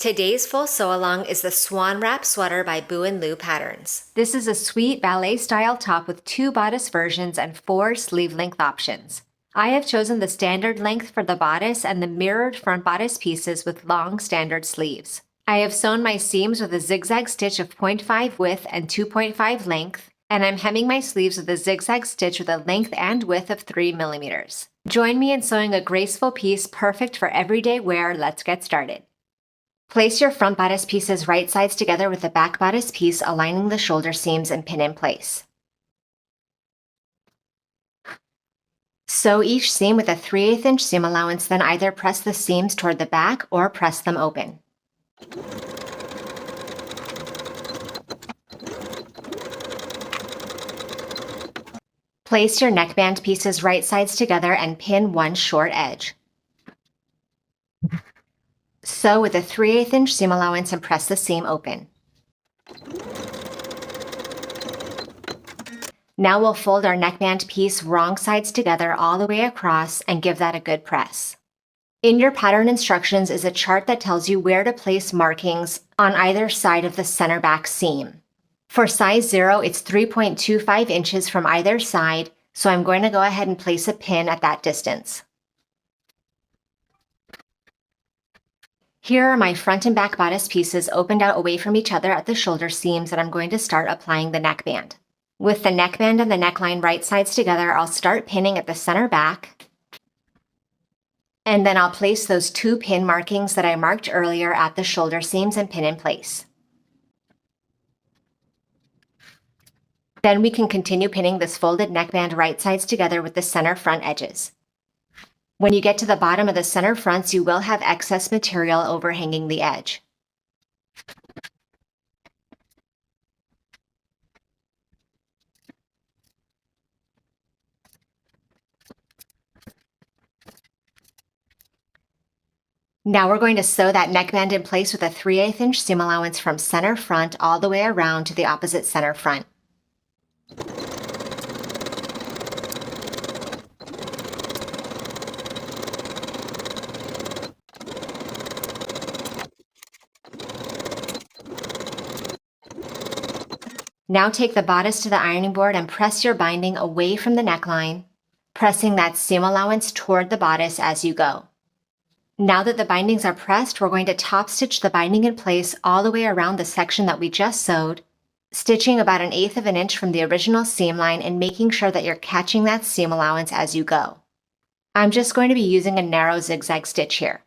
Today's full sew-along is the Swan Wrap Sweater by Boo and Lou Patterns. This is a sweet ballet-style top with 2 bodice versions and 4 sleeve length options. I have chosen the standard length for the bodice and the mirrored front bodice pieces with long standard sleeves. I have sewn my seams with a zigzag stitch of 0.5 width and 2.5 length, and I'm hemming my sleeves with a zigzag stitch with a length and width of 3 millimeters. Join me in sewing a graceful piece perfect for everyday wear. Let's get started. Place your front bodice pieces right sides together with the back bodice piece aligning the shoulder seams and pin in place. Sew each seam with a 3/8 inch seam allowance, then either press the seams toward the back or press them open. Place your neckband pieces right sides together and pin one short edge. Sew with a 3/8 inch seam allowance and press the seam open. Now we'll fold our neckband piece wrong sides together all the way across and give that a good press. In your pattern instructions is a chart that tells you where to place markings on either side of the center back seam. For size 0, it's 3.25 inches from either side, so I'm going to go ahead and place a pin at that distance. Here are my front and back bodice pieces opened out away from each other at the shoulder seams, and I'm going to start applying the neckband. With the neckband and the neckline right sides together, I'll start pinning at the center back, and then I'll place those 2 pin markings that I marked earlier at the shoulder seams and pin in place. Then we can continue pinning this folded neckband right sides together with the center front edges. When you get to the bottom of the center fronts, you will have excess material overhanging the edge. Now we're going to sew that neckband in place with a 3/8 inch seam allowance from center front all the way around to the opposite center front. Now take the bodice to the ironing board and press your binding away from the neckline, pressing that seam allowance toward the bodice as you go. Now that the bindings are pressed, we're going to top stitch the binding in place all the way around the section that we just sewed, stitching about 1/8 of an inch from the original seam line and making sure that you're catching that seam allowance as you go. I'm just going to be using a narrow zigzag stitch here.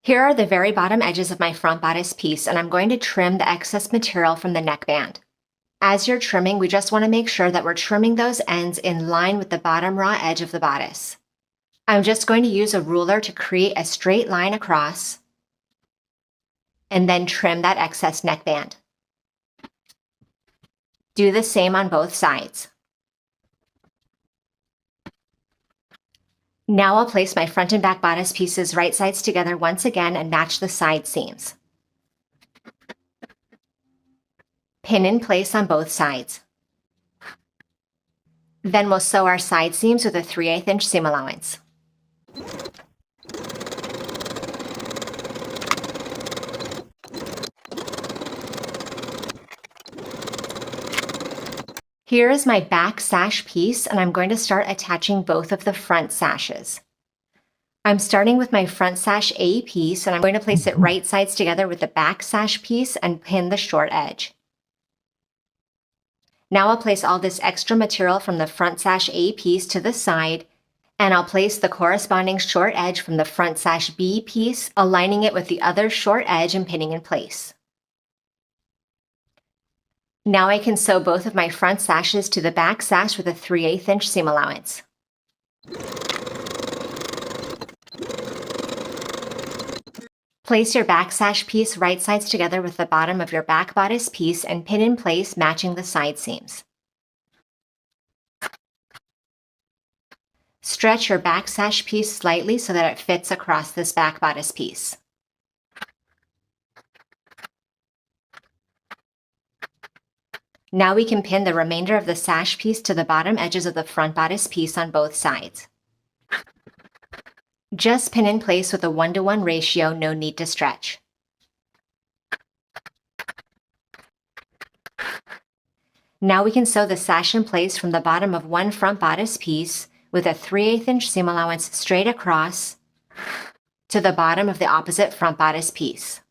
Here are the very bottom edges of my front bodice piece, and I'm going to trim the excess material from the neckband. As you're trimming, we just want to make sure that we're trimming those ends in line with the bottom raw edge of the bodice. I'm just going to use a ruler to create a straight line across, and then trim that excess neckband. Do the same on both sides. Now I'll place my front and back bodice pieces right sides together once again and match the side seams. Pin in place on both sides. Then we'll sew our side seams with a 3/8 inch seam allowance. Here is my back sash piece, and I'm going to start attaching both of the front sashes. I'm starting with my front sash A piece, and I'm going to place it right sides together with the back sash piece and pin the short edge. Now I'll place all this extra material from the front sash A piece to the side, and I'll place the corresponding short edge from the front sash B piece, aligning it with the other short edge and pinning in place. Now I can sew both of my front sashes to the back sash with a 3/8 inch seam allowance. Place your back sash piece right sides together with the bottom of your back bodice piece and pin in place, matching the side seams. Stretch your back sash piece slightly so that it fits across this back bodice piece. Now we can pin the remainder of the sash piece to the bottom edges of the front bodice piece on both sides. Just pin in place with a 1-to-1 ratio, no need to stretch. Now we can sew the sash in place from the bottom of one front bodice piece with a 3/8 inch seam allowance straight across to the bottom of the opposite front bodice piece.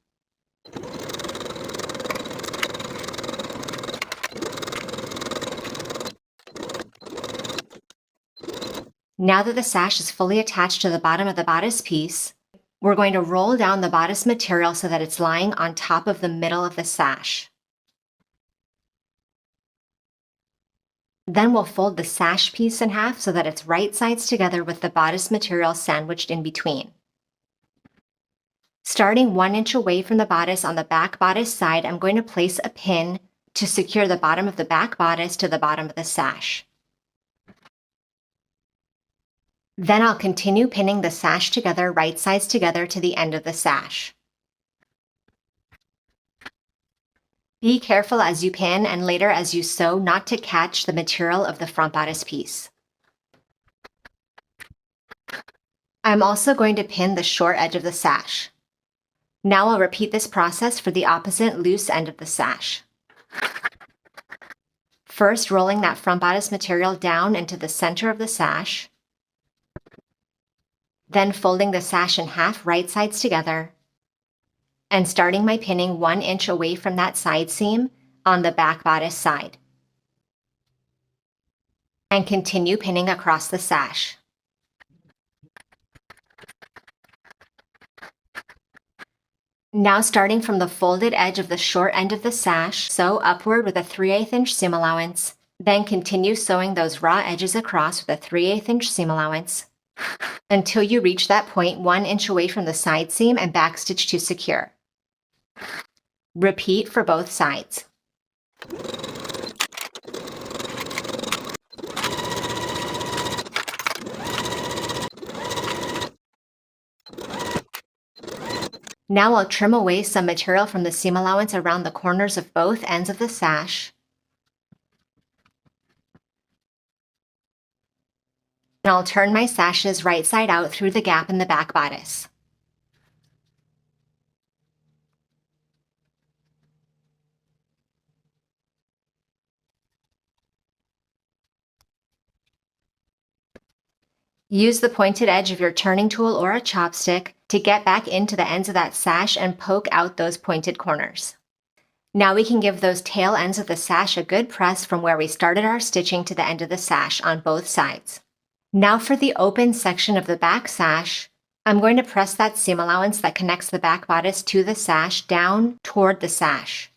Now that the sash is fully attached to the bottom of the bodice piece, we're going to roll down the bodice material so that it's lying on top of the middle of the sash. Then we'll fold the sash piece in half so that it's right sides together with the bodice material sandwiched in between. Starting 1 inch away from the bodice on the back bodice side, I'm going to place a pin to secure the bottom of the back bodice to the bottom of the sash. Then I'll continue pinning the sash together, right sides together to the end of the sash. Be careful as you pin and later as you sew not to catch the material of the front bodice piece. I'm also going to pin the short edge of the sash. Now I'll repeat this process for the opposite loose end of the sash. First, rolling that front bodice material down into the center of the sash. Then folding the sash in half, right sides together, and starting my pinning 1 inch away from that side seam on the back bodice side. And continue pinning across the sash. Now starting from the folded edge of the short end of the sash, sew upward with a 3/8 inch seam allowance, then continue sewing those raw edges across with a 3/8 inch seam allowance until you reach that point 1 inch away from the side seam and backstitch to secure. Repeat for both sides. Now I'll trim away some material from the seam allowance around the corners of both ends of the sash. And I'll turn my sashes right side out through the gap in the back bodice. Use the pointed edge of your turning tool or a chopstick to get back into the ends of that sash and poke out those pointed corners. Now we can give those tail ends of the sash a good press from where we started our stitching to the end of the sash on both sides. Now for the open section of the back sash, I'm going to press that seam allowance that connects the back bodice to the sash down toward the sash.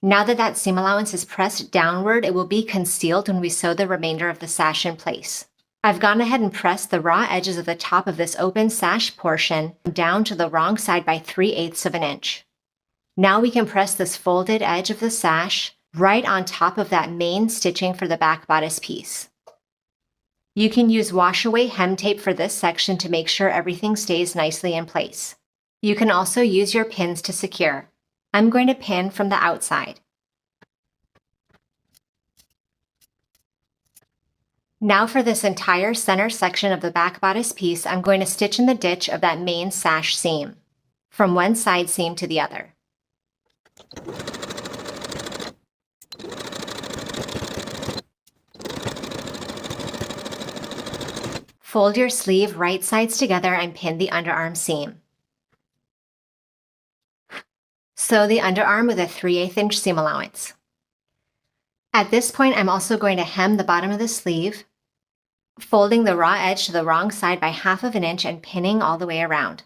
Now that that seam allowance is pressed downward, it will be concealed when we sew the remainder of the sash in place. I've gone ahead and pressed the raw edges of the top of this open sash portion down to the wrong side by 3/8 of an inch. Now we can press this folded edge of the sash right on top of that main stitching for the back bodice piece. You can use wash-away hem tape for this section to make sure everything stays nicely in place. You can also use your pins to secure. I'm going to pin from the outside. Now for this entire center section of the back bodice piece, I'm going to stitch in the ditch of that main sash seam, from one side seam to the other. Fold your sleeve right sides together and pin the underarm seam. Sew the underarm with a 3/8 inch seam allowance. At this point, I'm also going to hem the bottom of the sleeve, folding the raw edge to the wrong side by 1/2 inch and pinning all the way around.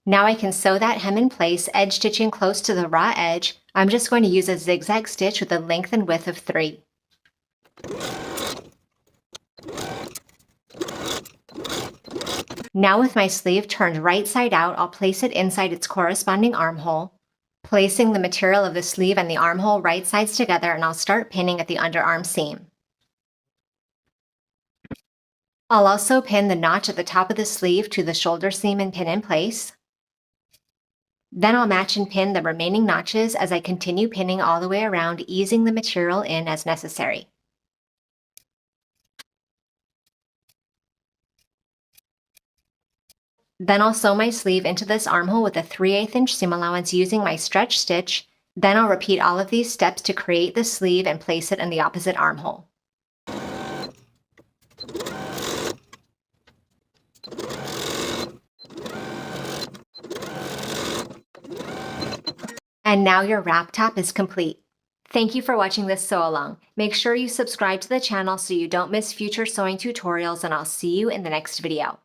Now I can sew that hem in place, edge stitching close to the raw edge. I'm just going to use a zigzag stitch with a length and width of 3. Now with my sleeve turned right side out, I'll place it inside its corresponding armhole, placing the material of the sleeve and the armhole right sides together, and I'll start pinning at the underarm seam. I'll also pin the notch at the top of the sleeve to the shoulder seam and pin in place. Then I'll match and pin the remaining notches as I continue pinning all the way around, easing the material in as necessary. Then I'll sew my sleeve into this armhole with a 3/8 inch seam allowance using my stretch stitch. Then I'll repeat all of these steps to create the sleeve and place it in the opposite armhole. And now your wrap top is complete. Thank you for watching this sew along. Make sure you subscribe to the channel so you don't miss future sewing tutorials, and I'll see you in the next video.